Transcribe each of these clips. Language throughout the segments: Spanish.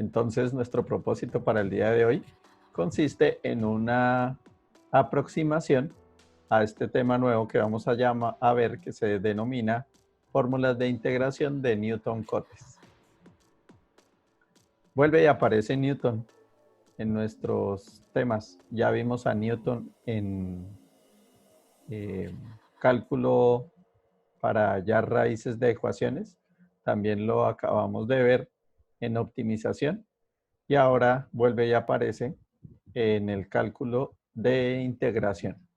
Entonces, nuestro propósito para el día de hoy consiste en una aproximación a este tema nuevo que vamos a ver, que se denomina fórmulas de integración de Newton-Cotes. Vuelve y aparece Newton en nuestros temas. Ya vimos a Newton en cálculo para hallar raíces de ecuaciones. También lo acabamos de ver en optimización. Y ahora vuelve y aparece en el cálculo de integración.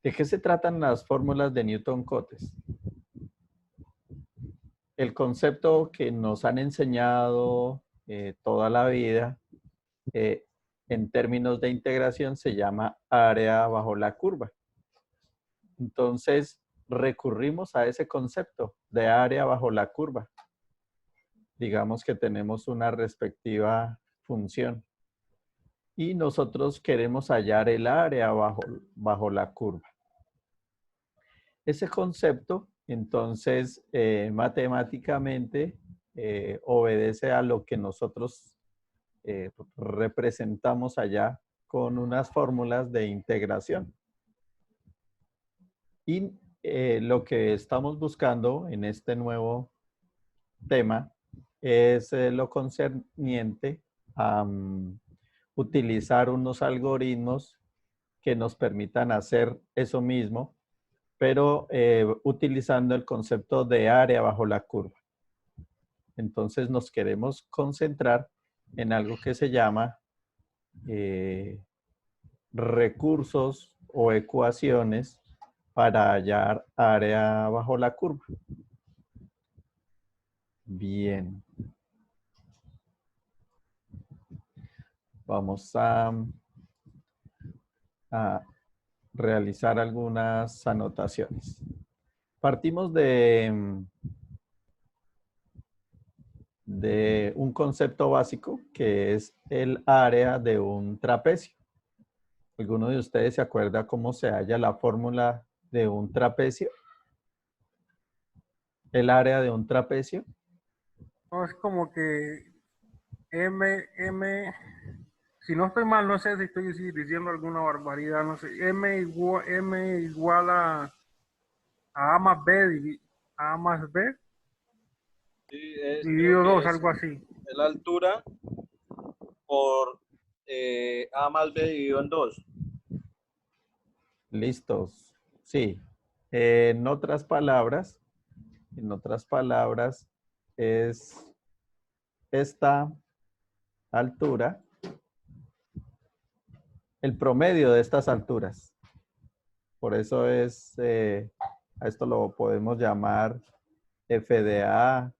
¿De qué se tratan las fórmulas de Newton-Cotes? El concepto que nos han enseñado toda la vida en términos de integración se llama área bajo la curva. Entonces, recurrimos a ese concepto de área bajo la curva. Digamos que tenemos una respectiva función y nosotros queremos hallar el área bajo la curva. Ese concepto, entonces, matemáticamente obedece a lo que nosotros representamos allá con unas fórmulas de integración. Y lo que estamos buscando en este nuevo tema es lo concerniente a utilizar unos algoritmos que nos permitan hacer eso mismo, pero utilizando el concepto de área bajo la curva. Entonces nos queremos concentrar en algo que se llama recursos o ecuaciones para hallar área bajo la curva. Bien. Vamos a realizar algunas anotaciones. Partimos de un concepto básico que es el área de un trapecio. ¿Alguno de ustedes se acuerda cómo se halla la fórmula de un trapecio? El área de un trapecio. No, es como que si no estoy mal, no sé si estoy diciendo alguna barbaridad, no sé, M igual a más B, A más B, Sí, creo dividido que 2, es algo así. la altura por A más B dividido en 2. Listos. Sí. En otras palabras, es esta altura, el promedio de estas alturas. Por eso es, a esto lo podemos llamar f de A,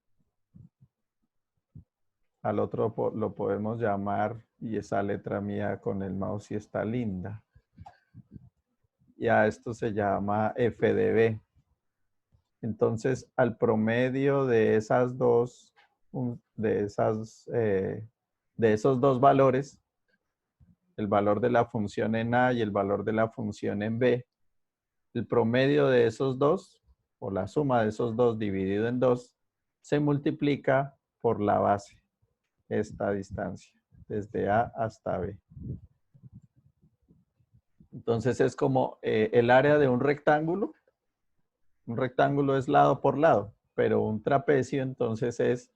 al otro lo podemos llamar, y esa letra mía con el mouse sí está linda. Y a esto se llama f de B. Entonces, al promedio de esas dos, de esos dos valores, el valor de la función en A y el valor de la función en B, el promedio de esos dos, o la suma de esos dos dividido en 2, se multiplica por la base, esta distancia, desde A hasta B. Entonces es como el área de un rectángulo. Un rectángulo es lado por lado, pero un trapecio entonces es,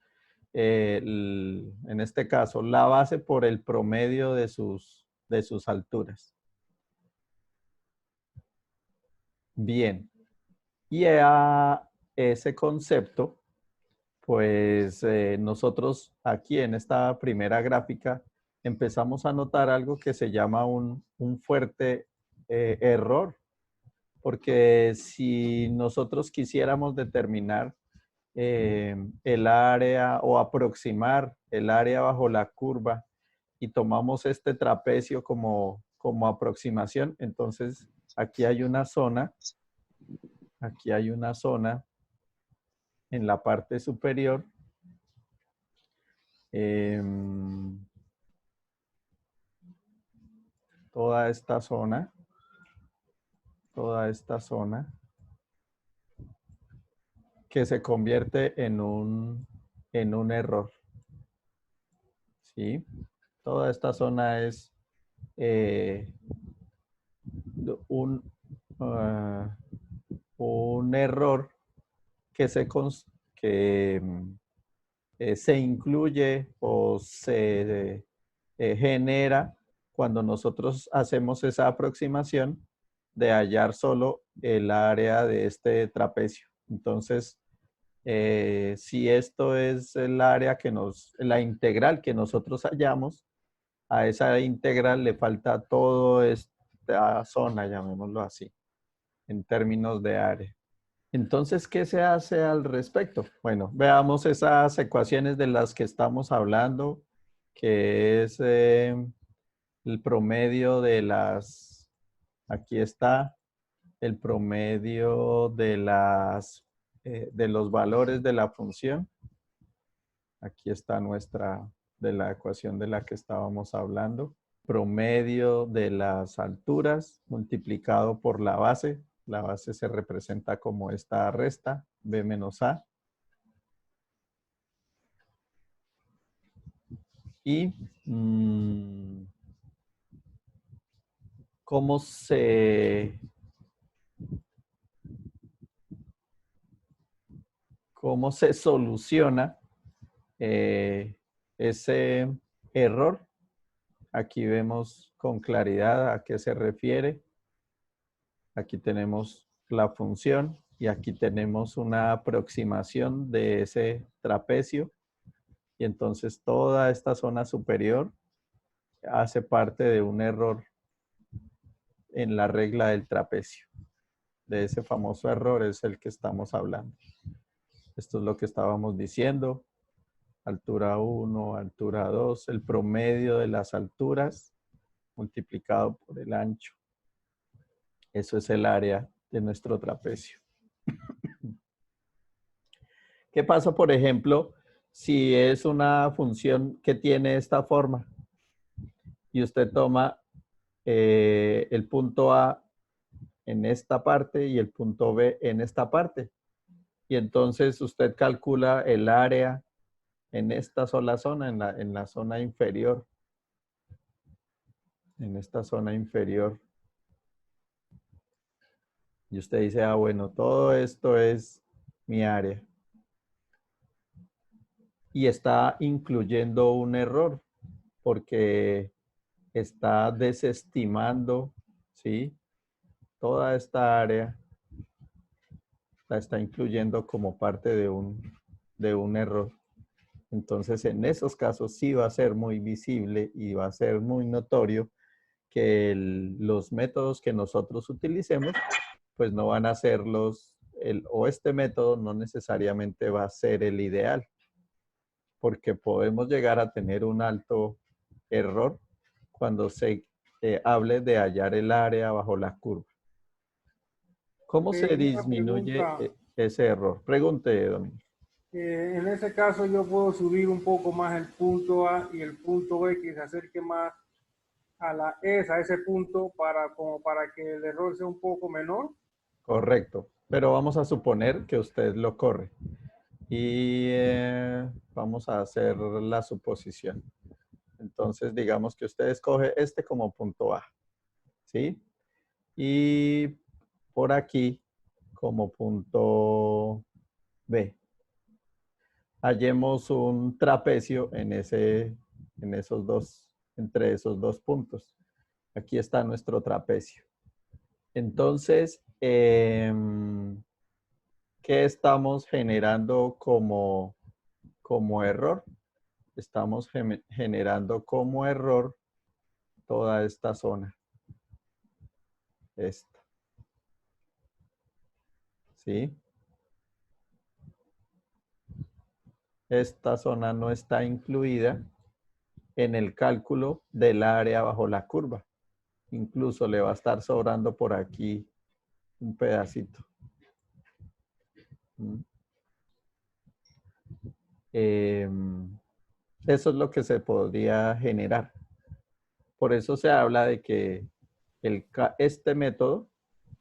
en este caso, la base por el promedio de sus alturas. Bien. Y a ese concepto, pues nosotros aquí en esta primera gráfica empezamos a notar algo que se llama un fuerte error. Porque si nosotros quisiéramos determinar el área o aproximar el área bajo la curva y tomamos este trapecio como aproximación, entonces aquí hay una zona en la parte superior toda esta zona que se convierte en un error. ¿sí? Toda esta zona es un, ah, un error que se incluye o se genera cuando nosotros hacemos esa aproximación de hallar solo el área de este trapecio. Entonces, si esto es el área la integral que nosotros hallamos, a esa integral le falta toda esta zona, llamémoslo así, en términos de área. Entonces, ¿qué se hace al respecto? Bueno, veamos esas ecuaciones de las que estamos hablando, que es el promedio de aquí está, el promedio de los valores de la función. Aquí está de la ecuación de la que estábamos hablando. Promedio de las alturas multiplicado por la base. La base se representa como esta resta, B menos A. Y cómo se soluciona ese error. Aquí vemos con claridad a qué se refiere. Aquí tenemos la función y aquí tenemos una aproximación de ese trapecio. Y entonces toda esta zona superior hace parte de un error en la regla del trapecio. De ese famoso error es el que estamos hablando. Esto es lo que estábamos diciendo. Altura 1, altura 2, el promedio de las alturas multiplicado por el ancho. Eso es el área de nuestro trapecio. ¿Qué pasa, por ejemplo, si es una función que tiene esta forma y usted toma el punto A en esta parte y el punto B en esta parte? Y entonces usted calcula el área en esta sola zona, en la zona inferior. En esta zona inferior. Y usted dice, ah, bueno, todo esto es mi área. Y está incluyendo un error, porque está desestimando, ¿sí? Toda esta área la está incluyendo como parte de un error. Entonces, en esos casos sí va a ser muy visible y va a ser muy notorio que los métodos que nosotros utilicemos, pues no van a ser este método no necesariamente va a ser el ideal, porque podemos llegar a tener un alto error cuando se hable de hallar el área bajo la curva. ¿Cómo se Una disminuye pregunta, ese error? Pregunte, Domingo. en ese caso yo puedo subir un poco más el punto A y el punto B que se acerque más a ese punto como para que el error sea un poco menor. Correcto, pero vamos a suponer que usted lo corre y vamos a hacer la suposición. Entonces, digamos que usted escoge este como punto A, ¿sí? Y por aquí como punto B. Hallemos un trapecio entre esos dos puntos. Aquí está nuestro trapecio. Entonces, ¿qué estamos generando como error? Estamos generando como error toda esta zona. Esta. ¿Sí? Esta zona no está incluida en el cálculo del área bajo la curva. Incluso le va a estar sobrando por aquí un pedacito. Eso es lo que se podría generar. Por eso se habla de que este método,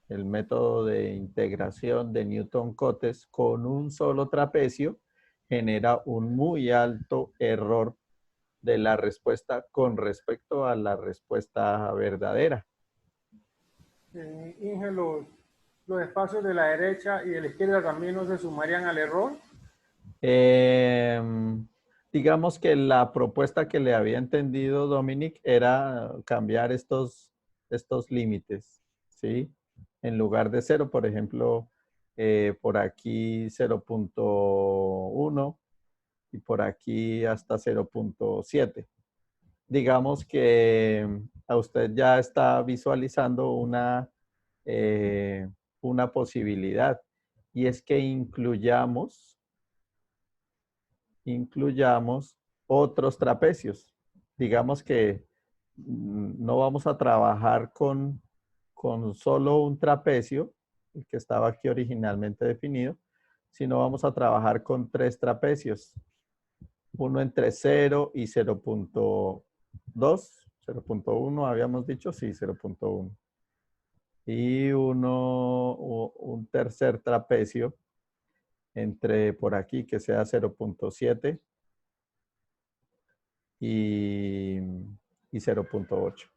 el método de integración de Newton-Cotes con un solo trapecio, genera un muy alto error de la respuesta con respecto a la respuesta verdadera. Inge, los espacios de la derecha y de la izquierda también no se sumarían al error. Digamos que la propuesta que le había entendido Dominic era cambiar estos límites, ¿sí? En lugar de 0, por ejemplo, por aquí 0.1 y por aquí hasta 0.7. Digamos que a usted ya está visualizando una posibilidad, y es que incluyamos otros trapecios. Digamos que no vamos a trabajar con solo un trapecio, el que estaba aquí originalmente definido, sino vamos a trabajar con 3 trapecios. Uno entre 0 y 0.2, 0.1 habíamos dicho, sí, 0.1. Y un tercer trapecio entre por aquí que sea 0.7 y 0.8.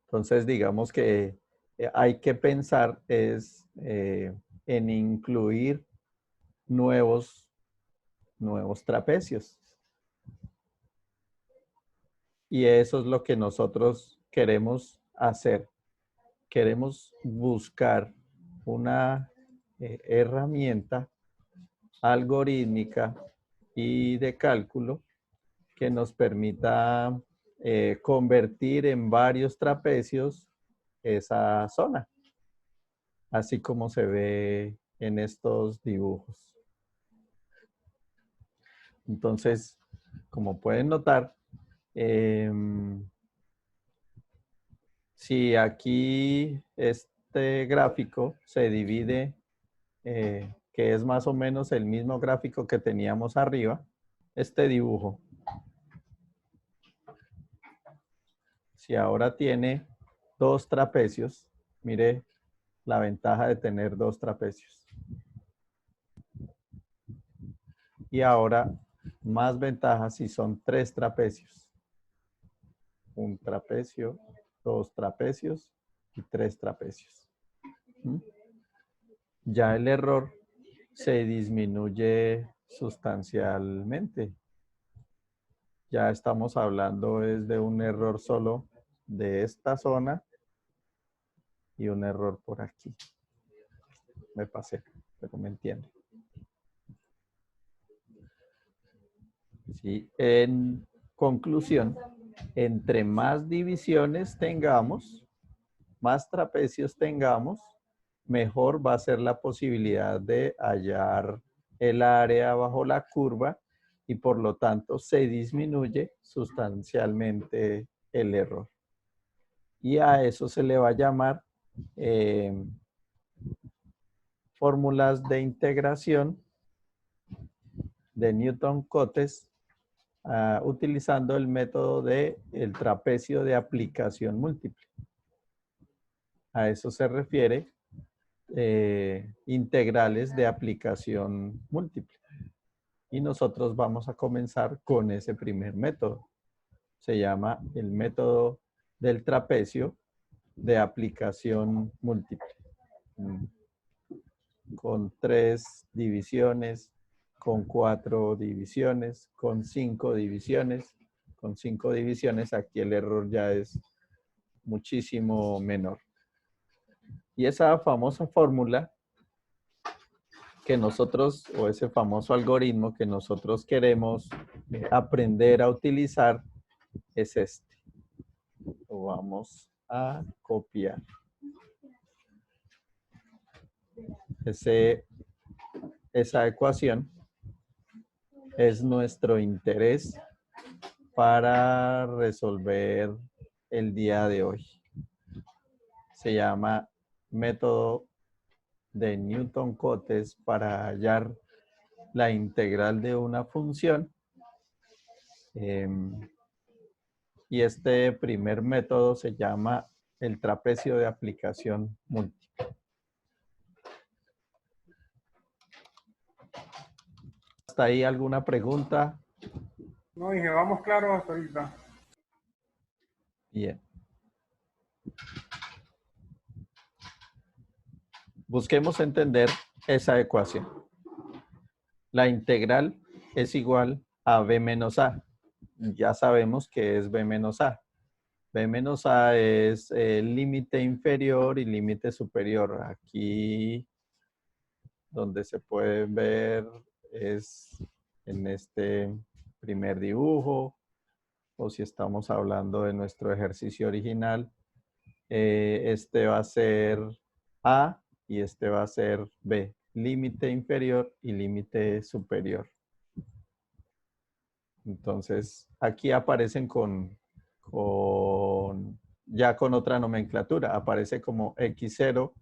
Entonces, digamos que hay que pensar en incluir nuevos trapecios. Y eso es lo que nosotros queremos hacer. Queremos buscar una herramienta algorítmica y de cálculo que nos permita convertir en varios trapecios esa zona, así como se ve en estos dibujos. Entonces, como pueden notar, si aquí este gráfico se divide, que es más o menos el mismo gráfico que teníamos arriba, este dibujo, si ahora tiene 2 trapecios, mire la ventaja de tener 2 trapecios. Y ahora más ventajas si son 3 trapecios. Un trapecio, 2 trapecios y 3 trapecios. Ya el error se disminuye sustancialmente. Ya estamos hablando es de un error solo de esta zona y un error por aquí. Me pasé, pero me entiende. Sí, en conclusión, entre más divisiones tengamos, más trapecios tengamos, mejor va a ser la posibilidad de hallar el área bajo la curva y por lo tanto se disminuye sustancialmente el error. Y a eso se le va a llamar fórmulas de integración de Newton-Cotes utilizando el método del trapecio de aplicación múltiple. A eso se refiere integrales de aplicación múltiple. Y nosotros vamos a comenzar con ese primer método. Se llama el método del trapecio de aplicación múltiple. Con 3 divisiones, con 4 divisiones, con 5 divisiones. Con 5 divisiones aquí el error ya es muchísimo menor. Y esa famosa fórmula que nosotros, o ese famoso algoritmo que nosotros queremos aprender a utilizar, es este. Lo vamos a copiar. Esa ecuación es nuestro interés para resolver el día de hoy. Se llama método de Newton-Cotes para hallar la integral de una función. Y este primer método se llama el trapecio de aplicación múltiple. ¿Hasta ahí alguna pregunta? No, dije, vamos claro hasta ahorita. Bien. Busquemos entender esa ecuación. La integral es igual a b menos a. Ya sabemos que es b menos a. B menos a es el límite inferior y límite superior. Aquí donde se puede ver es en este primer dibujo, o si estamos hablando de nuestro ejercicio original, este va a ser A y este va a ser B, límite inferior y límite superior. Entonces, aquí aparecen ya con otra nomenclatura, aparece como X0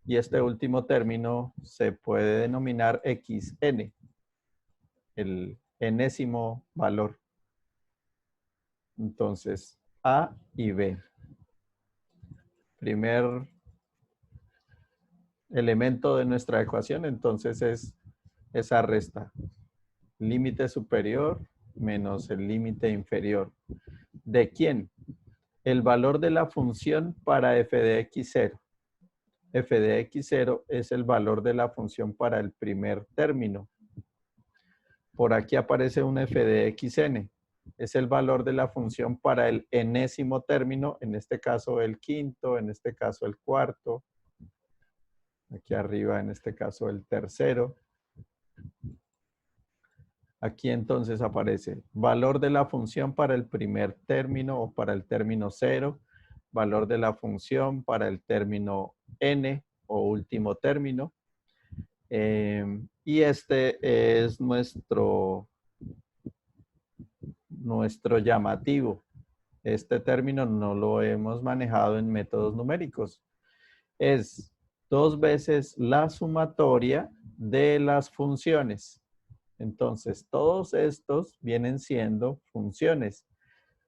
y este último término se puede denominar XN, el enésimo valor. Entonces, A y B. Primer elemento de nuestra ecuación, entonces es esa resta. Límite superior menos el límite inferior. ¿De quién? El valor de la función para f de x0. F de x0 es el valor de la función para el primer término. Por aquí aparece un f de xn. Es el valor de la función para el enésimo término, en este caso el quinto, en este caso el cuarto. Aquí arriba, en este caso, el tercero. Aquí entonces aparece valor de la función para el primer término o para el término 0, valor de la función para el término n o último término. Y este es nuestro llamativo. Este término no lo hemos manejado en métodos numéricos. Es 2 veces la sumatoria de las funciones. Entonces, todos estos vienen siendo funciones.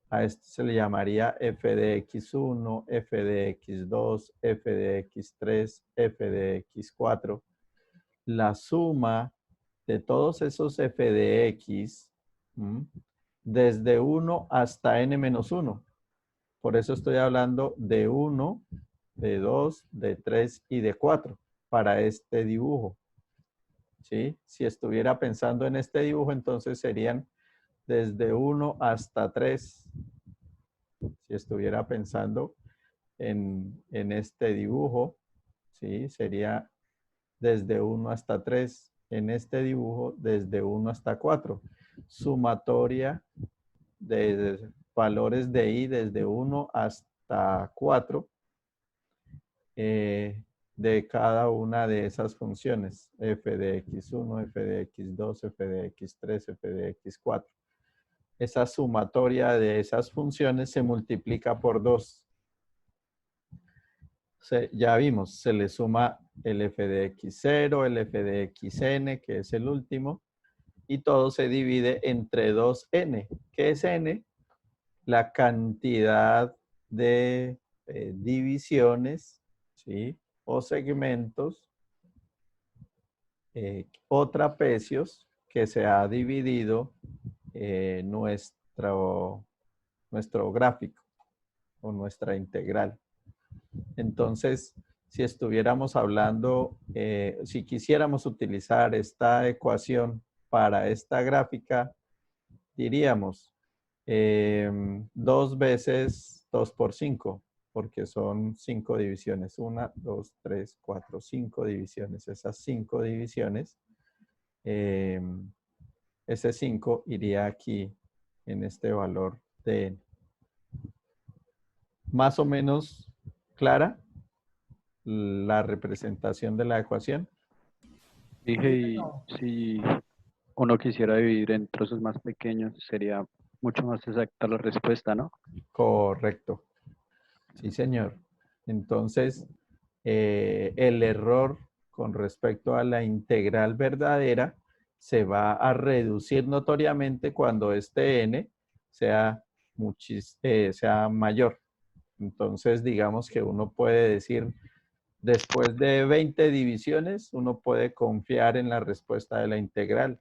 A esto se le llamaría f de x1, f de x2, f de x3, f de x4. La suma de todos esos f de x, desde 1 hasta n-1. Por eso estoy hablando de 1, de 2, de 3 y de 4 para este dibujo. ¿Sí? Si estuviera pensando en este dibujo, entonces serían desde 1 hasta 3. Si estuviera pensando en este dibujo, ¿sí? Sería desde 1 hasta 3. En este dibujo, desde 1 hasta 4. Sumatoria de valores de i desde 1 hasta 4 de cada una de esas funciones. F de x1, f de x2, f de x3, f de x4. Esa sumatoria de esas funciones se multiplica por 2. Ya vimos, se le suma el f de x0, el f de xn, que es el último, y todo se divide entre 2n. ¿Qué es n? La cantidad de divisiones, ¿sí? O segmentos o trapecios que se ha dividido nuestro gráfico o nuestra integral. Entonces, si estuviéramos hablando, si quisiéramos utilizar esta ecuación para esta gráfica, diríamos 2 veces 2 por 5, porque son 5 divisiones. 1, 2, 3, 4, 5 divisiones. Esas 5 divisiones, ese 5 iría aquí en este valor de n. Más o menos clara la representación de la ecuación. Dije, y si uno quisiera dividir en trozos más pequeños, sería mucho más exacta la respuesta, ¿no? Correcto. Sí, señor. Entonces, el error con respecto a la integral verdadera se va a reducir notoriamente cuando este n sea mayor. Entonces, digamos que uno puede decir, después de 20 divisiones, uno puede confiar en la respuesta de la integral.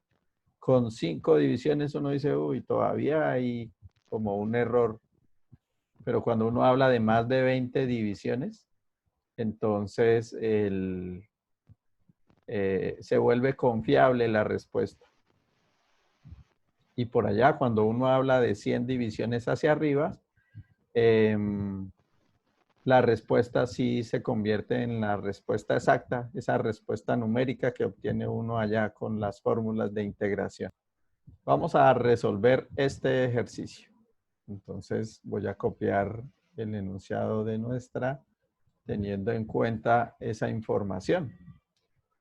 con 5 divisiones uno dice, uy, todavía hay como un error. Pero cuando uno habla de más de 20 divisiones, entonces se vuelve confiable la respuesta. Y por allá, cuando uno habla de 100 divisiones hacia arriba, la respuesta sí se convierte en la respuesta exacta, esa respuesta numérica que obtiene uno allá con las fórmulas de integración. Vamos a resolver este ejercicio. Entonces voy a copiar el enunciado de nuestra, teniendo en cuenta esa información.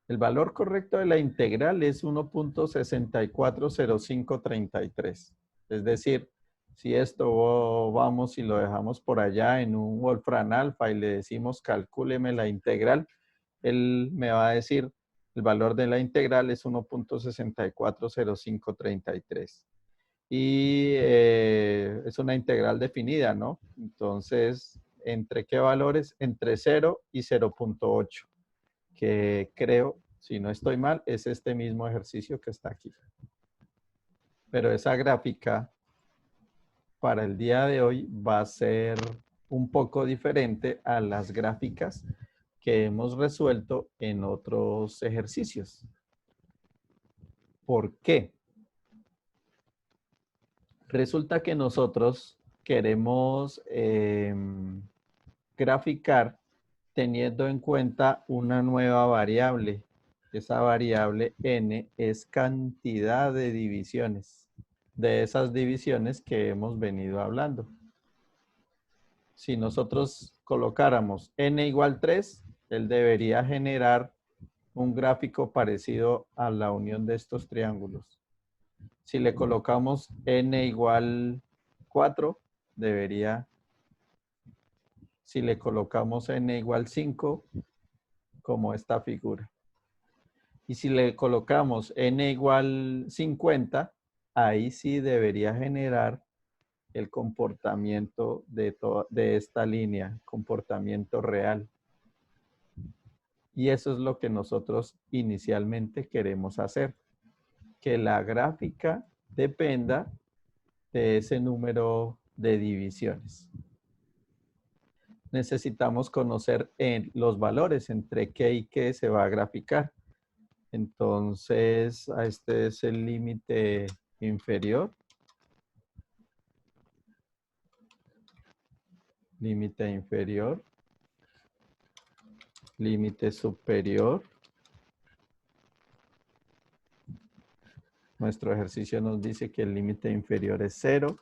El valor correcto de la integral es 1.640533. Es decir, si esto vamos y lo dejamos por allá en un Wolfram Alpha y le decimos calcúleme la integral, él me va a decir el valor de la integral es 1.640533. Y es una integral definida, ¿no? Entonces, ¿entre qué valores? Entre 0 y 0.8, que creo, si no estoy mal, es este mismo ejercicio que está aquí. Pero esa gráfica para el día de hoy va a ser un poco diferente a las gráficas que hemos resuelto en otros ejercicios. ¿Por qué? Resulta que nosotros queremos graficar teniendo en cuenta una nueva variable. Esa variable n es cantidad de divisiones, de esas divisiones que hemos venido hablando. Si nosotros colocáramos n igual 3, él debería generar un gráfico parecido a la unión de estos triángulos. Si le colocamos n igual 4, debería, si le colocamos n igual 5, como esta figura. Y si le colocamos n igual 50, ahí sí debería generar el comportamiento de esta línea, comportamiento real. Y eso es lo que nosotros inicialmente queremos hacer, que la gráfica dependa de ese número de divisiones. Necesitamos conocer los valores entre qué y qué se va a graficar. Entonces, este es el límite inferior. Límite inferior. Límite superior. Nuestro ejercicio nos dice que el límite inferior es 0,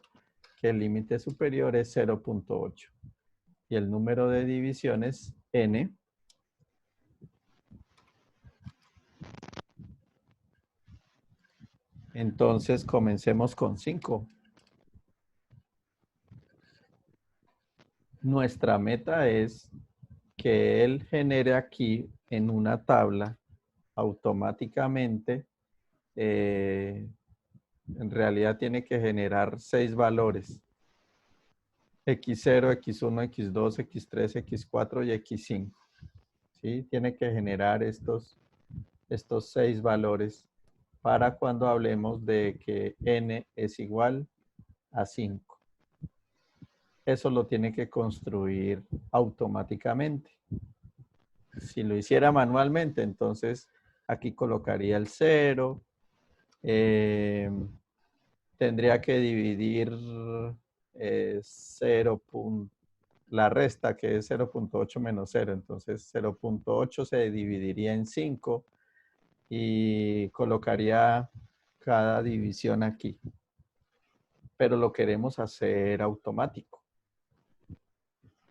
que el límite superior es 0.8. Y el número de divisiones, n. Entonces, comencemos con 5. Nuestra meta es que él genere aquí en una tabla automáticamente, en realidad tiene que generar 6 valores. X0, X1, X2, X3, X4 y X5. ¿Sí? Tiene que generar estos 6 valores para cuando hablemos de que n es igual a 5. Eso lo tiene que construir automáticamente. Si lo hiciera manualmente, entonces aquí colocaría el 0. Tendría que dividir 0. La resta, que es 0.8 menos 0. Entonces 0.8 se dividiría en 5 y colocaría cada división aquí. Pero lo queremos hacer automático.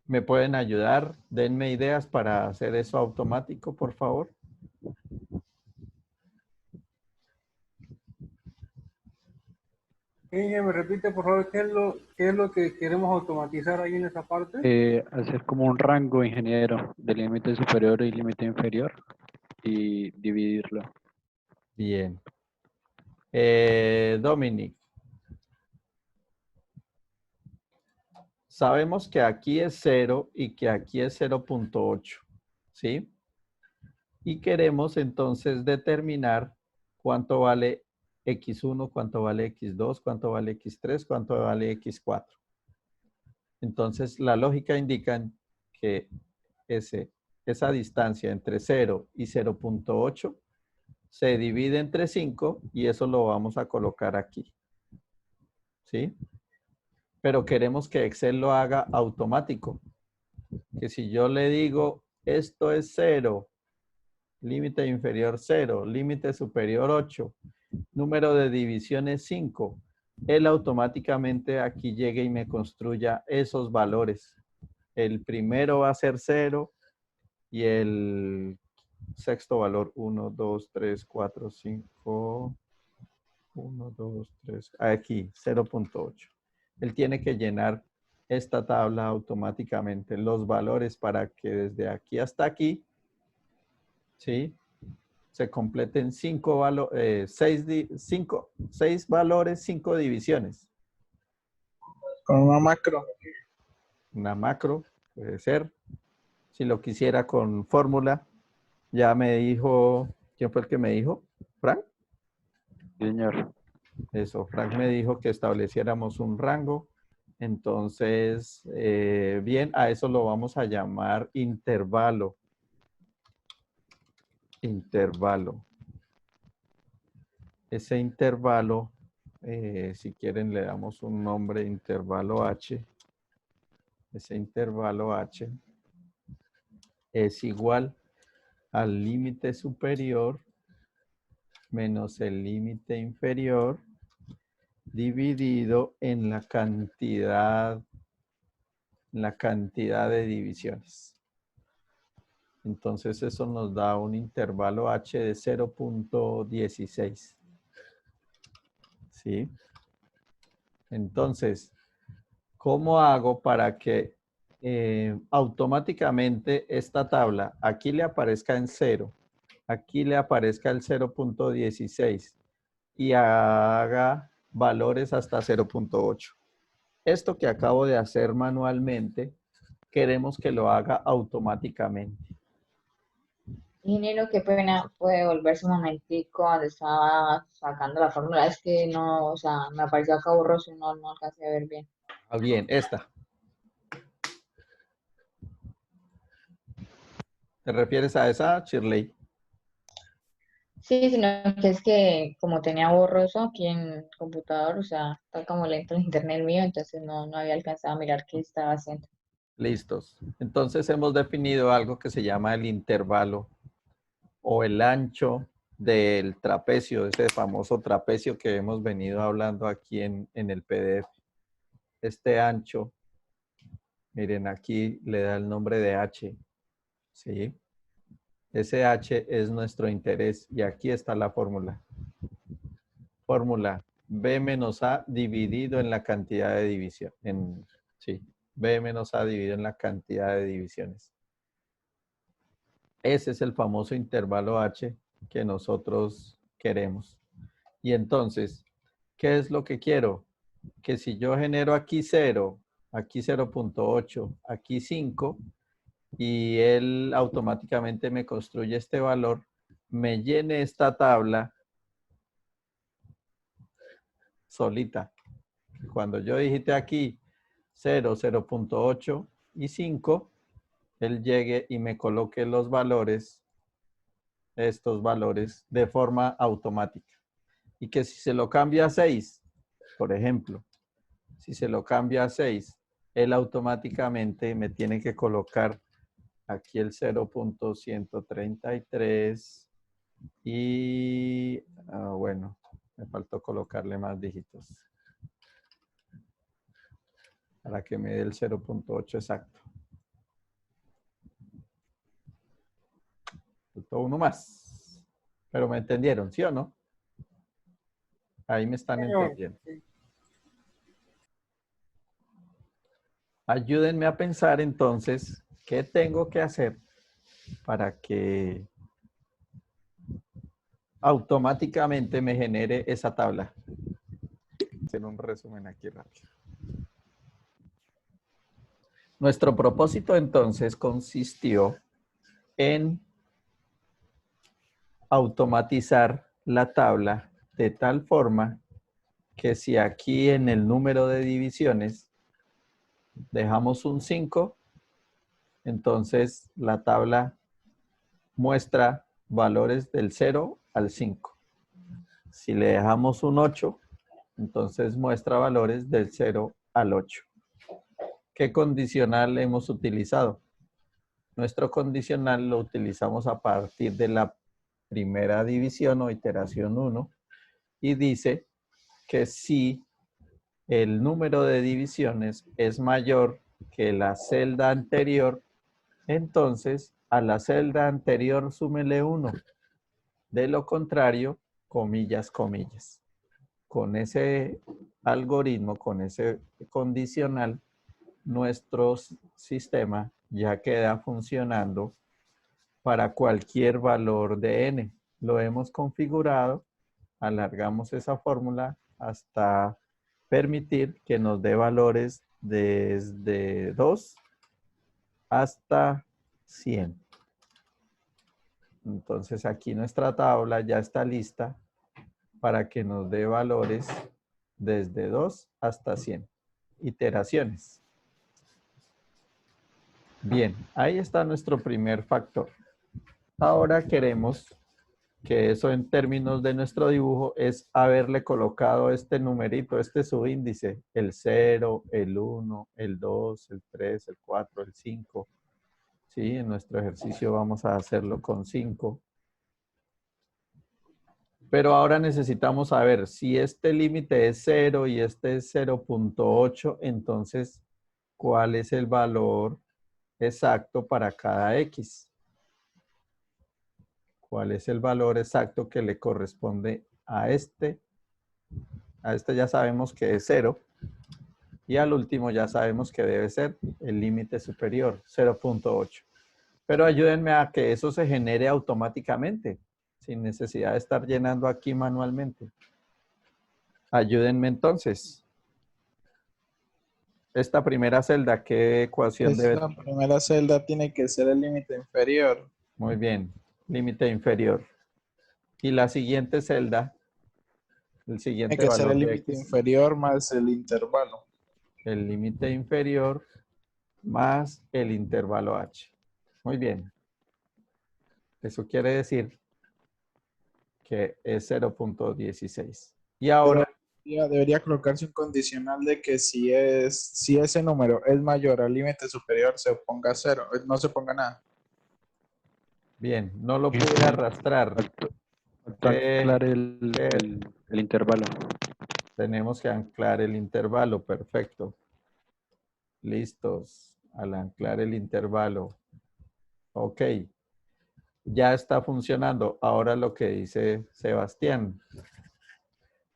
¿Me pueden ayudar? Denme ideas para hacer eso automático, por favor. Inge, me repite por favor qué es lo que queremos automatizar ahí en esa parte. Hacer como un rango, ingeniero, de límite superior y límite inferior y dividirlo. Bien. Dominic. Sabemos que aquí es 0 y que aquí es 0.8, ¿sí? Y queremos entonces determinar cuánto vale X1, cuánto vale X2, cuánto vale X3, cuánto vale X4. Entonces, la lógica indica que esa distancia entre 0 y 0.8 se divide entre 5 y eso lo vamos a colocar aquí. ¿Sí? Pero queremos que Excel lo haga automático. Que si yo le digo, esto es 0, límite inferior 0, límite superior 8, número de divisiones 5, él automáticamente aquí llegue y me construya esos valores. El primero va a ser 0 y el sexto valor 1, 2, 3, 4, 5, 1, 2, 3, aquí 0.8. Él tiene que llenar esta tabla automáticamente, los valores para que desde aquí hasta aquí, ¿sí? Se completen 6 valores, 5 divisiones. Con una macro. Una macro, puede ser. Si lo quisiera con fórmula, ya me dijo, ¿quién fue el que me dijo? ¿Frank? Señor. Eso, Frank me dijo que estableciéramos un rango. Entonces, bien, a eso lo vamos a llamar intervalo. Intervalo. Ese intervalo, si quieren le damos un nombre, intervalo H. Ese intervalo H es igual al límite superior menos el límite inferior dividido en la cantidad de divisiones. Entonces eso nos da un intervalo H de 0.16. ¿Sí? Entonces, ¿cómo hago para que automáticamente esta tabla aquí le aparezca en 0, aquí le aparezca el 0.16 y haga valores hasta 0.8? Esto que acabo de hacer manualmente, queremos que lo haga automáticamente. Ingeniero, qué pena, puede volverse un momentico donde estaba sacando la fórmula. Es que no, o sea, me apareció acá borroso y no alcancé a ver bien. Ah, bien, esta. ¿Te refieres a esa, Shirley? Sí, sino que es que como tenía borroso aquí en el computador, o sea, está como lento el internet mío, entonces no había alcanzado a mirar qué estaba haciendo. Listos. Entonces hemos definido algo que se llama el intervalo o el ancho del trapecio, ese famoso trapecio que hemos venido hablando aquí en el PDF. Este ancho, miren, aquí le da el nombre de H, ¿sí? Ese H es nuestro interés y aquí está la fórmula. Fórmula B menos A dividido en la cantidad de división. Sí, B menos A dividido en la cantidad de divisiones. Ese es el famoso intervalo H que nosotros queremos. Y entonces, ¿qué es lo que quiero? Que si yo genero aquí 0, aquí 0.8, aquí 5, y él automáticamente me construye este valor, me llene esta tabla solita. Cuando yo digite aquí 0, 0.8 y 5, él llegue y me coloque los valores, estos valores, de forma automática. Y que si se lo cambia a 6, por ejemplo, si se lo cambia a 6, él automáticamente me tiene que colocar aquí el 0.133 y, bueno, me faltó colocarle más dígitos para que me dé el 0.8 exacto. Faltó uno más. Pero me entendieron, ¿sí o no? Ahí me están entendiendo. Ayúdenme a pensar entonces, ¿qué tengo que hacer para que automáticamente me genere esa tabla? Hacer un resumen aquí rápido. Nuestro propósito entonces consistió en automatizar la tabla de tal forma que si aquí en el número de divisiones dejamos un 5, entonces la tabla muestra valores del 0 al 5. Si le dejamos un 8, entonces muestra valores del 0 al 8. ¿Qué condicional hemos utilizado? Nuestro condicional lo utilizamos a partir de la primera división o iteración 1 y dice que si el número de divisiones es mayor que la celda anterior, entonces a la celda anterior súmele 1. De lo contrario, comillas, comillas. Con ese algoritmo, con ese condicional, nuestro sistema ya queda funcionando para cualquier valor de n. Lo hemos configurado, alargamos esa fórmula hasta permitir que nos dé valores desde 2 hasta 100. Entonces aquí nuestra tabla ya está lista para que nos dé valores desde 2 hasta 100 iteraciones. Bien, ahí está nuestro primer factor. Ahora queremos que eso en términos de nuestro dibujo es haberle colocado este numerito, este subíndice, el 0, el 1, el 2, el 3, el 4, el 5. ¿Sí? En nuestro ejercicio vamos a hacerlo con 5. Pero ahora necesitamos saber si este límite es 0 y este es 0.8, entonces, ¿cuál es el valor exacto para cada X? ¿Cuál es el valor exacto que le corresponde a este? A este ya sabemos que es 0. Y al último ya sabemos que debe ser el límite superior, 0.8. Pero ayúdenme a que eso se genere automáticamente, sin necesidad de estar llenando aquí manualmente. Ayúdenme entonces. Esta primera celda, ¿qué ecuación debe Esta tener? primera celda tiene que ser el límite inferior. Muy bien, límite inferior. Y la siguiente celda, el Tiene siguiente que ser valor el de límite X, inferior más el intervalo. el límite inferior más el intervalo H. Muy bien. Eso quiere decir que es 0.16. Y ahora, Pero debería colocarse un condicional de que si ese número es mayor al límite superior, se ponga 0, no se ponga nada. bien, no lo Sí, pude arrastrar. falta anclar ¿Qué? el intervalo. Tenemos que anclar el intervalo, perfecto. Listos, al anclar el intervalo. Ok, ya está funcionando. Ahora lo que dice Sebastián.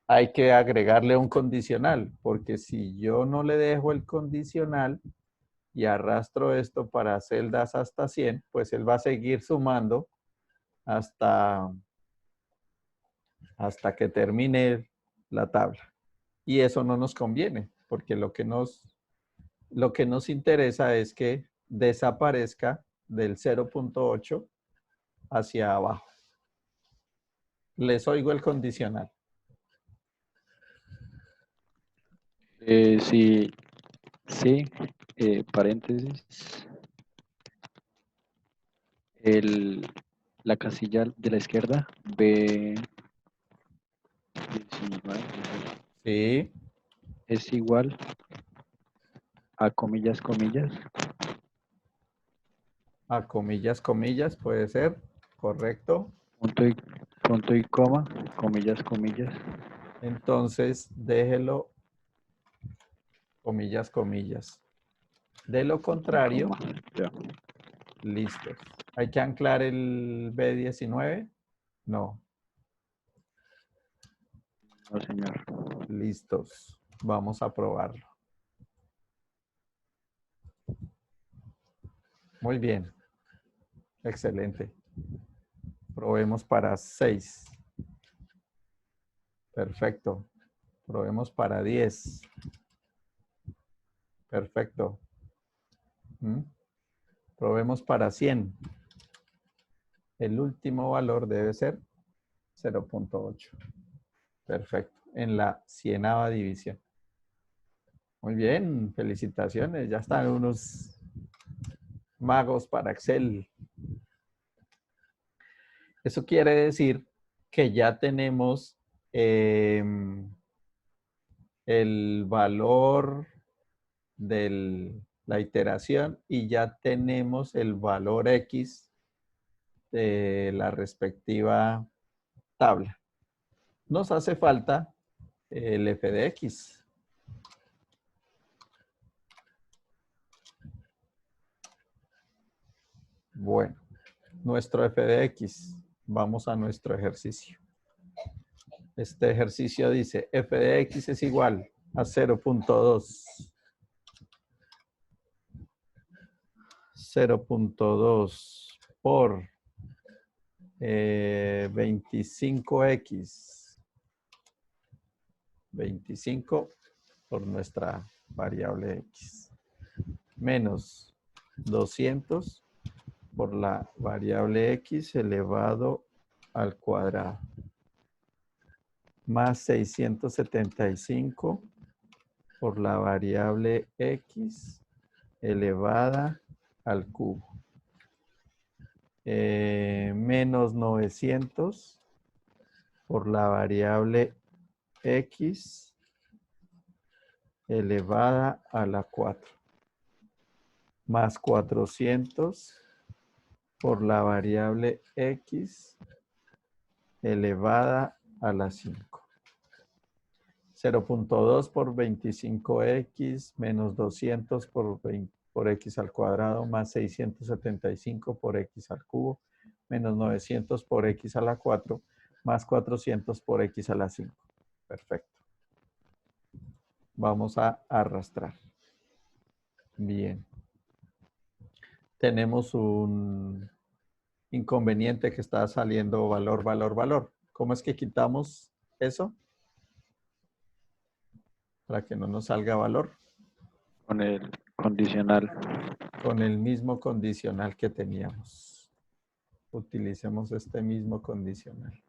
Hay que agregarle un condicional, porque si yo no le dejo el condicional y arrastro esto para celdas hasta 100, pues él va a seguir sumando hasta que termine la tabla. Y eso no nos conviene, porque lo que nos interesa es que desaparezca del 0.8 hacia abajo. Les oigo el condicional. Sí, sí, paréntesis. La casilla de la izquierda, B19, Sí, es igual a comillas, comillas, a comillas, comillas, puede ser, correcto. punto y coma, comillas, comillas, Entonces, déjelo, comillas, comillas. De lo y contrario, coma. Ya, listo. ¿Hay que anclar el B19? No, no señor. listos. Vamos a probarlo. Muy bien. Excelente. Probemos para 6. Perfecto. Probemos para 10. Perfecto. Probemos para 100. El último valor debe ser 0.8. Perfecto. En la 100ª división. Muy bien, felicitaciones. Ya están unos magos para Excel. Eso quiere decir que ya tenemos el valor de la iteración y ya tenemos el valor X de la respectiva tabla. Nos hace falta el f de X. Bueno, nuestro f de X. Vamos a nuestro ejercicio. Este ejercicio dice f de X es igual a 0.2. 0.2 por 25x. 25 por nuestra variable x. Menos 200 por la variable x elevado al cuadrado. Más 675 por la variable x elevada al cubo. Menos 900 por la variable x elevada a la 4. Más 400 por la variable x elevada a la 5. 0.2 por 25x menos 200 por x al cuadrado más 675 por x al cubo menos 900 por x a la 4 más 400 por x a la 5. Perfecto. Vamos a arrastrar. Bien. Tenemos un inconveniente que está saliendo valor, valor, valor. ¿Cómo es que quitamos eso? Para que no nos salga valor. Con el condicional. Con el mismo condicional que teníamos. Utilicemos este mismo condicional.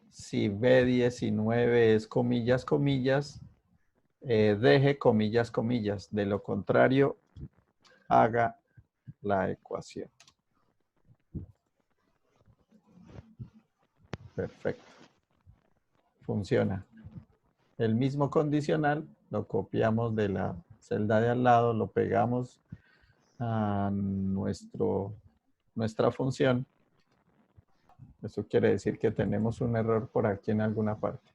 Si B19 es comillas, comillas, deje comillas, comillas. De lo contrario, haga la ecuación. Perfecto. Funciona. El mismo condicional lo copiamos de la celda de al lado, lo pegamos a nuestra función. Eso quiere decir que tenemos un error por aquí en alguna parte.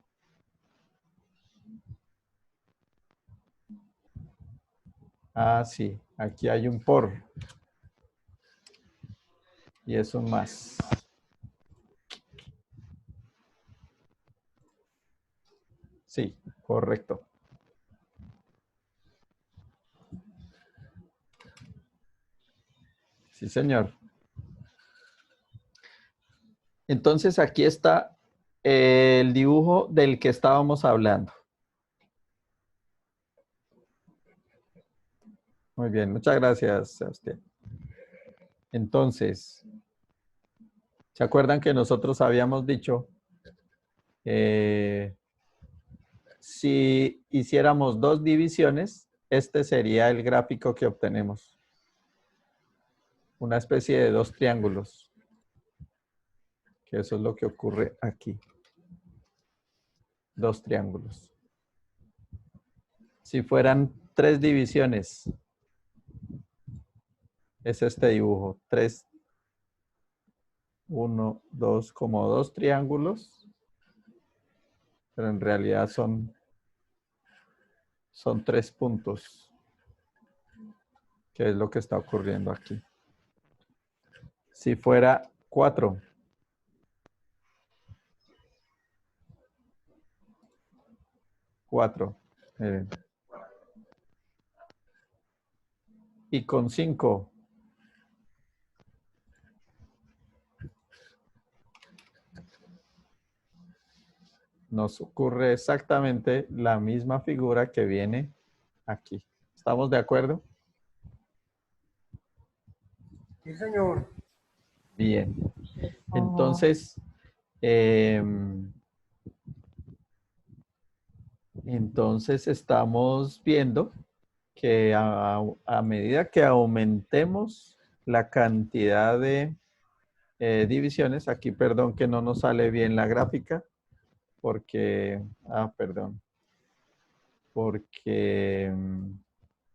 Ah, sí. Aquí hay un por. Y es un más. Sí, correcto. Sí, señor. Entonces aquí está el dibujo del que estábamos hablando. Muy bien, muchas gracias, Sebastián. Entonces, ¿se acuerdan que nosotros habíamos dicho si hiciéramos 2 divisiones, este sería el gráfico que obtenemos? Una especie de 2 triángulos. Que eso es lo que ocurre aquí. 2 triángulos. Si fueran 3 divisiones, es este dibujo. 3, 1, 2, como 2 triángulos. Pero en realidad son 3 puntos. Que es lo que está ocurriendo aquí. Si fuera 4. Y con 5. Nos ocurre exactamente la misma figura que viene aquí. ¿Estamos de acuerdo? Sí, señor. Bien. Ajá. Entonces, estamos viendo que a medida que aumentemos la cantidad de divisiones, aquí perdón que no nos sale bien la gráfica, porque, perdón, porque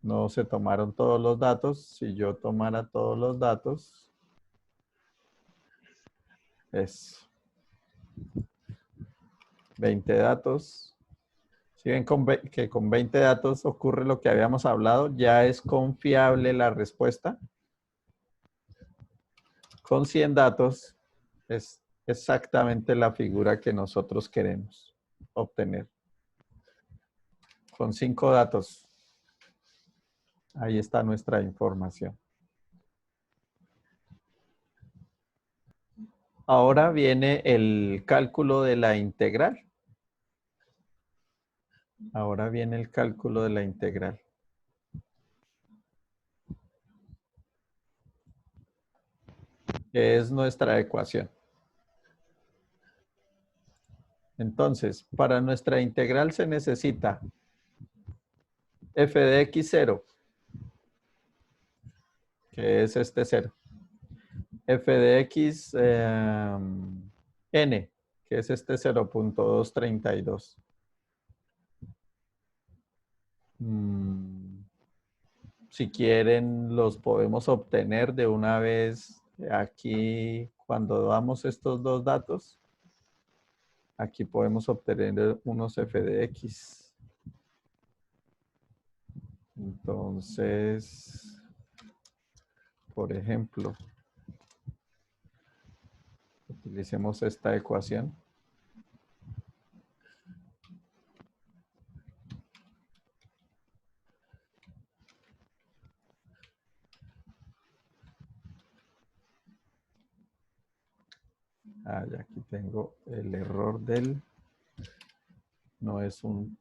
no se tomaron todos los datos. Si yo tomara todos los datos, es 20 datos. Si ven que con 20 datos ocurre lo que habíamos hablado, ya es confiable la respuesta. Con 100 datos es exactamente la figura que nosotros queremos obtener. Con 5 datos, ahí está nuestra información. Ahora viene el cálculo de la integral. Ahora viene el cálculo de la integral. Que es nuestra ecuación. Entonces, para nuestra integral se necesita f de x0, que es este 0. F de x n, que es este 0.232. Si quieren, los podemos obtener de una vez aquí cuando damos estos dos datos. Aquí podemos obtener unos f de x. Entonces, por ejemplo, utilicemos esta ecuación. Ya aquí tengo el error del, no es un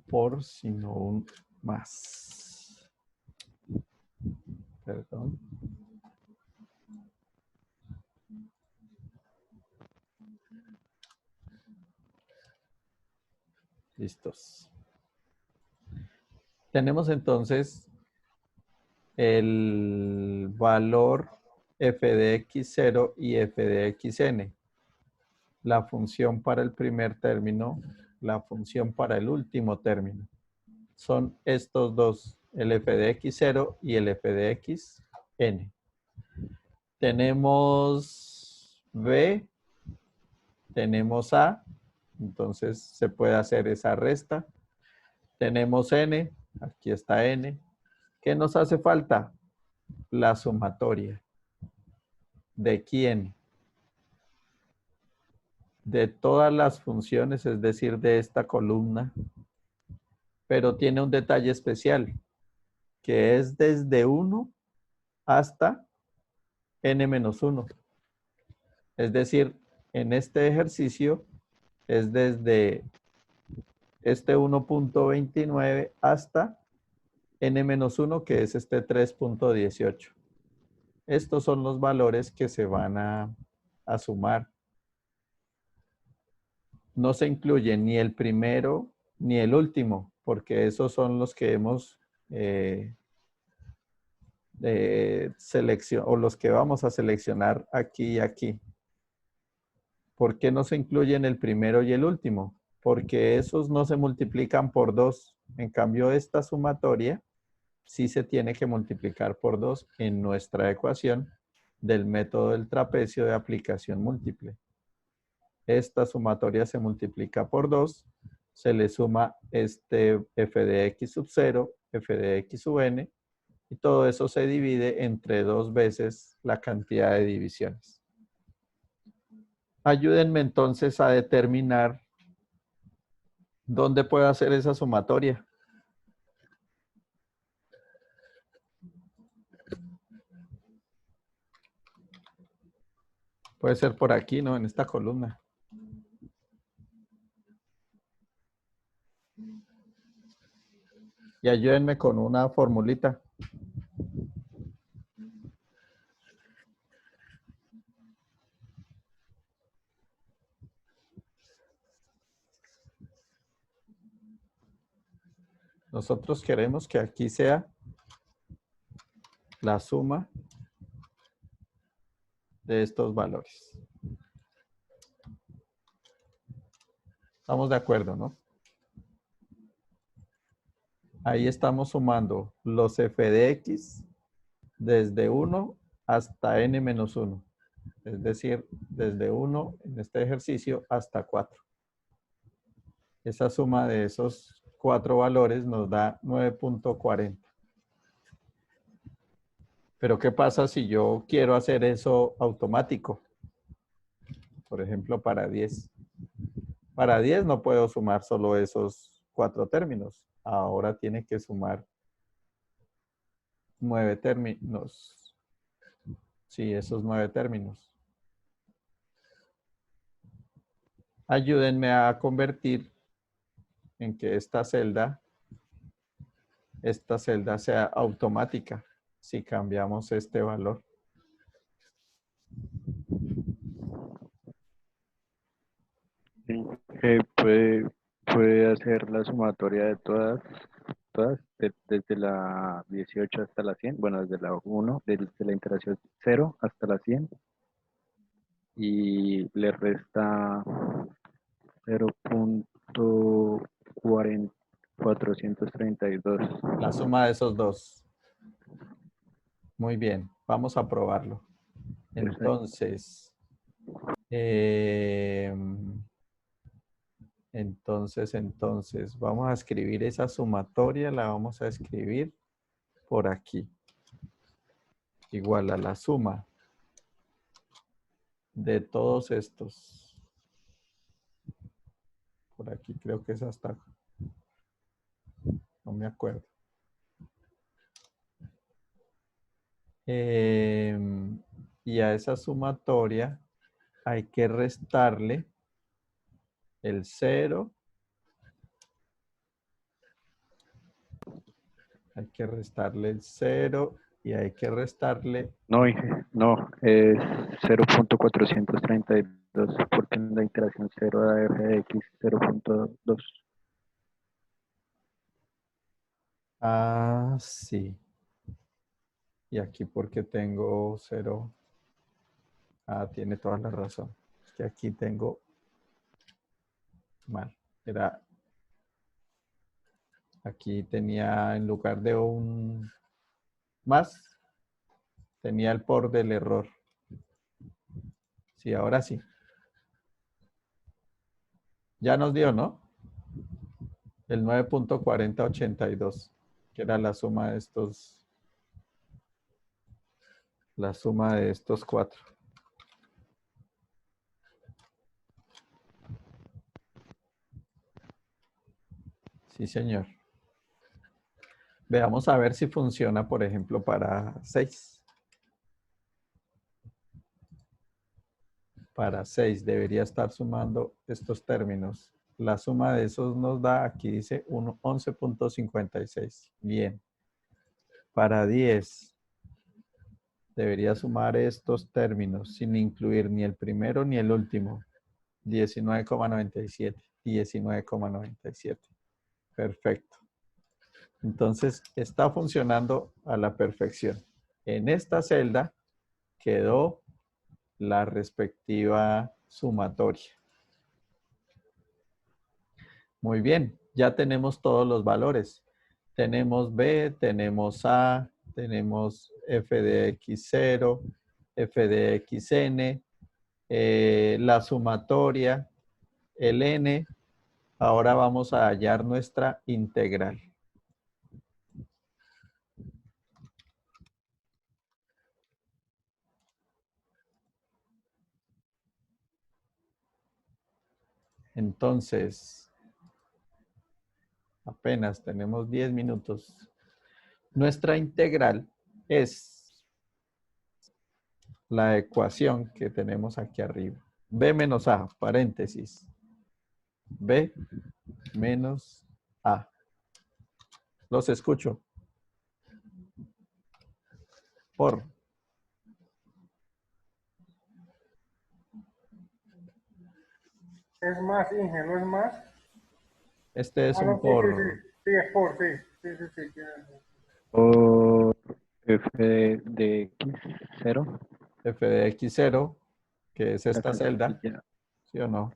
por, sino un más. Perdón. Listos. Tenemos entonces el valor f de x0 y f de xn. La función para el primer término, la función para el último término. Son estos dos, el f de x0 y el f de xn. Tenemos b, tenemos a, entonces se puede hacer esa resta. Tenemos n, aquí está n. ¿Qué nos hace falta? La sumatoria. ¿De quién? De todas las funciones, es decir, de esta columna. Pero tiene un detalle especial, que es desde 1 hasta n-1. Es decir, en este ejercicio es desde este 1.29 hasta n-1, que es este 3.18. Estos son los valores que se van a sumar. No se incluye ni el primero ni el último, porque esos son los que hemos o los que vamos a seleccionar aquí y aquí. ¿Por qué no se incluyen el primero y el último? Porque esos no se multiplican por 2. En cambio, esta sumatoria sí se tiene que multiplicar por 2 en nuestra ecuación del método del trapecio de aplicación múltiple. Esta sumatoria se multiplica por 2, se le suma este f de x sub 0, f de x sub n, y todo eso se divide entre 2 veces la cantidad de divisiones. Ayúdenme entonces a determinar dónde puedo hacer esa sumatoria. Puede ser por aquí, ¿no? En esta columna. Y ayúdenme con una formulita. Nosotros queremos que aquí sea la suma de estos valores. Estamos de acuerdo, ¿no? Ahí estamos sumando los f de x desde 1 hasta n-1. Es decir, desde 1 en este ejercicio hasta 4. Esa suma de esos 4 valores nos da 9.40. Pero ¿qué pasa si yo quiero hacer eso automático? Por ejemplo, para 10. Para 10 no puedo sumar solo esos 4 términos. Ahora tiene que sumar 9 términos. Sí, esos 9 términos. Ayúdenme a convertir en que esta celda sea automática si cambiamos este valor. Sí, puede hacer la sumatoria de todas, desde la 18 hasta la 100, bueno, desde la 1, desde la interacción 0 hasta la 100, y le resta 0.432. La suma de esos dos. Muy bien, vamos a probarlo. Entonces, entonces, vamos a escribir esa sumatoria, la vamos a escribir por aquí. Igual a la suma de todos estos. Por aquí creo que es hasta, no me acuerdo. Y a esa sumatoria hay que restarle el 0. Hay que restarle el 0 y hay que restarle... No, no, es 0.432 porque en la interacción 0 da f de x 0.2. Ah, sí. Y aquí porque tengo 0. Ah, tiene toda la razón. Es que aquí tengo mal. Era... Aquí tenía en lugar de un más, tenía el por del error. Sí, ahora sí. Ya nos dio, ¿no? El 9.4082, que era la suma de estos, cuatro. Sí, señor. Veamos a ver si funciona, por ejemplo, para 6. Para 6 debería estar sumando estos términos. La suma de esos nos da, aquí dice 11.56. Bien. Para 10 debería sumar estos términos sin incluir ni el primero ni el último. 19,97. 19,97. Perfecto. Entonces, está funcionando a la perfección. En esta celda quedó la respectiva sumatoria. Muy bien, ya tenemos todos los valores. Tenemos B, tenemos A, tenemos f de x0, f de xn, la sumatoria, el n. Ahora vamos a hallar nuestra integral. Entonces, apenas tenemos 10 minutos. Nuestra integral es la ecuación que tenemos aquí arriba. B menos A, paréntesis. B menos A. Los escucho. Por. Es más, Inge, ¿no es más? Este es Ah, un no, sí, sí, por. sí, Sí, es por, sí. Sí, sí, sí. Por f de x, 0. f de x0, que es esta Acá celda, ya, ¿sí o no?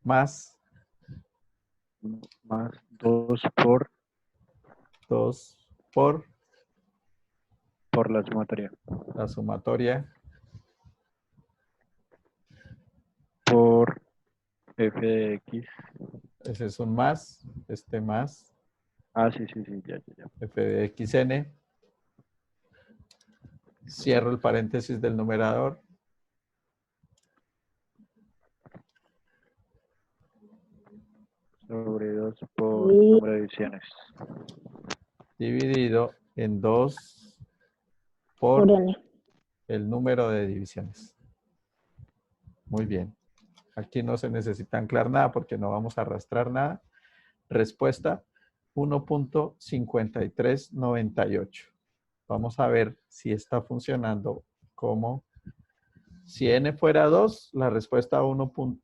Más más 2 por 2 por la sumatoria. la sumatoria Por f de x. ese es un más, este más, Ah, sí, sí, sí, ya, ya, ya. f de xn, cierro el paréntesis del numerador, Sobre 2 por número de divisiones. dividido en 2 Por por n. el número de divisiones. Muy bien. Aquí no se necesita anclar nada porque no vamos a arrastrar nada. Respuesta 1.5398. Vamos a ver si está funcionando como... Si n fuera 2, la respuesta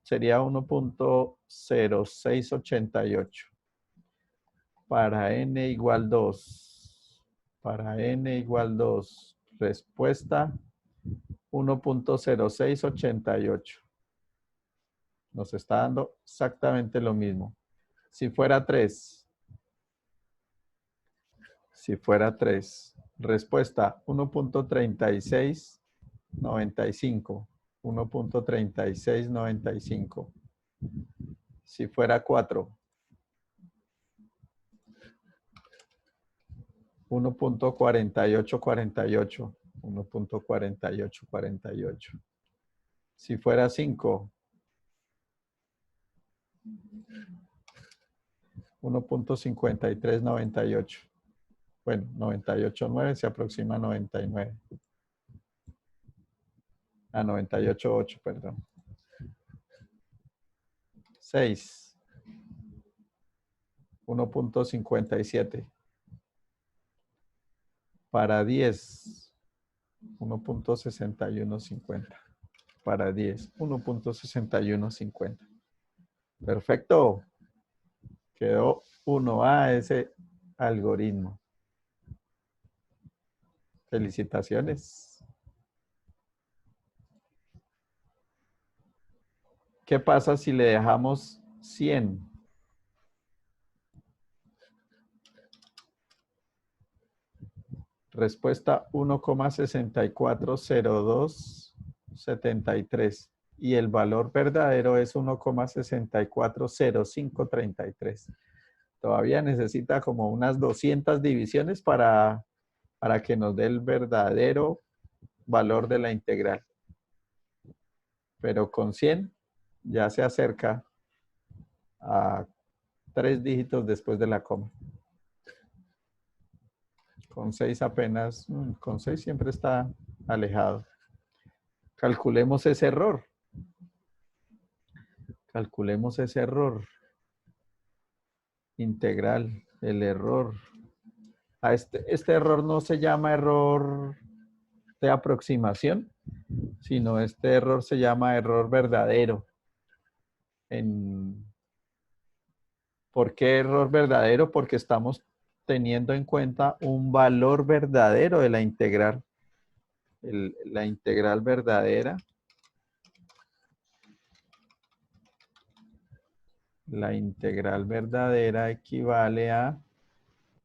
sería 1.0688. Para n igual 2. Para n igual 2. Respuesta 1.0688. Nos está dando exactamente lo mismo. Si fuera 3. Si fuera 3. Respuesta 1.3695. 1.3695. Si fuera 4. 1.4848. 1.4848. Si fuera 5. 1.5398. Bueno, 98.9 se aproxima a 99. A 98.8, perdón. 6. 1.57. Para 10. 1.6150. Para 10. 1.6150. Perfecto. Quedó 1A ese algoritmo. Felicitaciones. ¿Qué pasa si le dejamos 100? Respuesta 1,640273. Y el valor verdadero es 1,640533. Todavía necesita como unas 200 divisiones para que nos dé el verdadero valor de la integral. Pero con 100 ya se acerca a 3 dígitos después de la coma. Con 6 apenas, con 6 siempre está alejado. Calculemos ese error. Calculemos ese error. Integral, el error. Este error no se llama error de aproximación, sino este error se llama error verdadero. ¿Por qué error verdadero? Porque estamos teniendo en cuenta un valor verdadero de la integral. La integral verdadera. La integral verdadera equivale a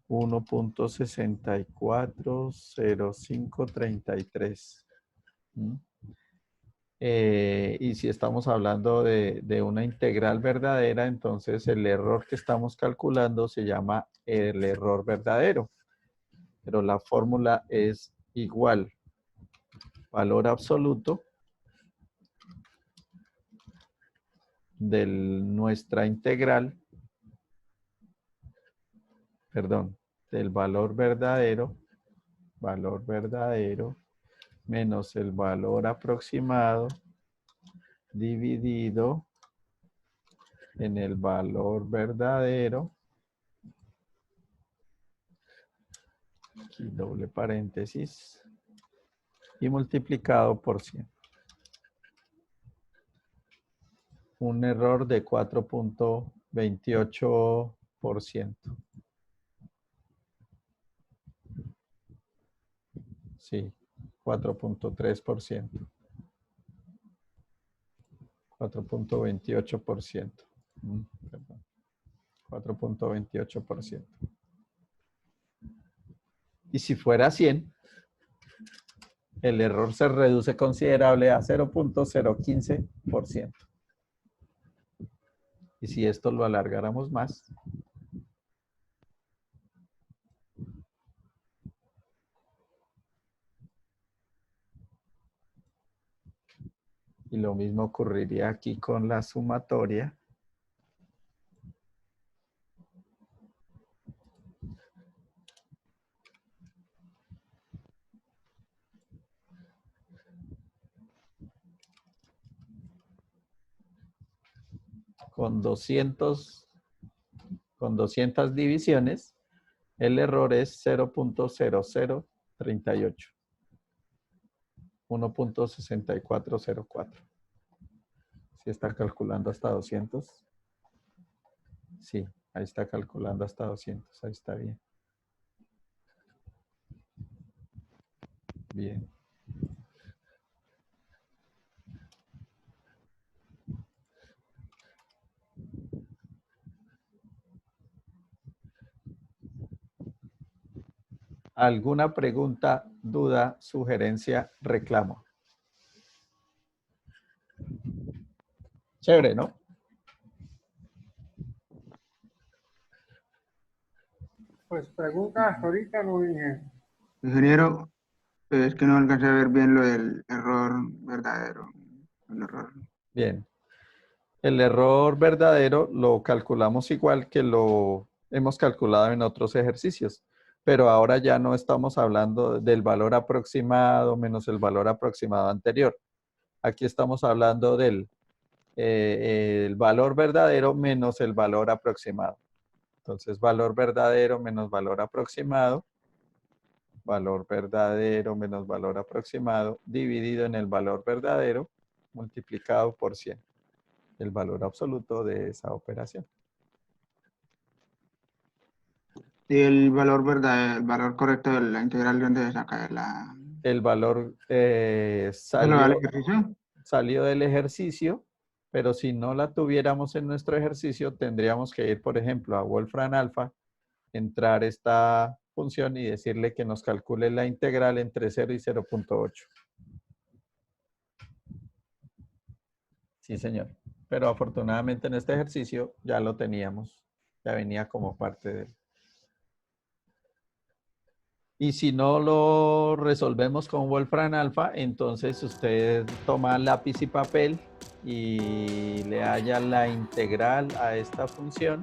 1.640533. Y si estamos hablando de una integral verdadera, entonces el error que estamos calculando se llama el error verdadero. Pero la fórmula es igual valor absoluto de nuestra integral, perdón, del valor verdadero menos el valor aproximado dividido en el valor verdadero, aquí doble paréntesis, y multiplicado por 100. Un error de 4.28%. Sí, 4.3%. 4.28%. Perdón. 4.28%. Y si fuera 100, el error se reduce considerable a 0.015%. Y si esto lo alargáramos más, y lo mismo ocurriría aquí con la sumatoria. Con 200 divisiones, el error es 0.0038. 1.6404. ¿Sí está calculando hasta 200? Sí, ahí está calculando hasta 200. Ahí está bien. Bien. ¿Alguna pregunta, duda, sugerencia, reclamo? Chévere, ¿no? Pues preguntas hasta ahorita no dije. Ingeniero, es que no alcancé a ver bien lo del error verdadero. El error. Bien. El error verdadero lo calculamos igual que lo hemos calculado en otros ejercicios, pero ahora ya no estamos hablando del valor aproximado menos el valor aproximado anterior. Aquí estamos hablando del el valor verdadero menos el valor aproximado. Entonces, valor verdadero menos valor aproximado, valor verdadero menos valor aproximado, dividido en el valor verdadero, multiplicado por 100, el valor absoluto de esa operación. Y el valor verdadero, el valor correcto de la integral, ¿de dónde se saca? ¿De la... El valor ¿de lo del ejercicio? salió del ejercicio, pero si no la tuviéramos en nuestro ejercicio, tendríamos que ir, por ejemplo, a Wolfram Alpha, entrar esta función y decirle que nos calcule la integral entre 0 y 0.8. Sí, señor. Pero afortunadamente en este ejercicio ya lo teníamos, ya venía como parte de él. Y si no lo resolvemos con Wolfram Alpha, entonces usted toma lápiz y papel y le halla la integral a esta función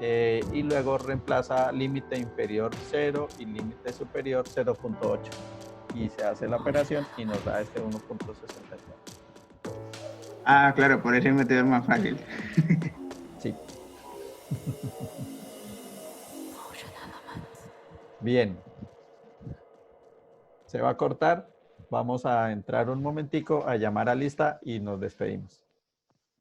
y luego reemplaza límite inferior 0 y límite superior 0.8. Y se hace la operación y nos da este 1.64. Ah, claro, por ese método es más fácil. Sí. Bien. Se va a cortar. Vamos a entrar un momentico a llamar a lista y nos despedimos.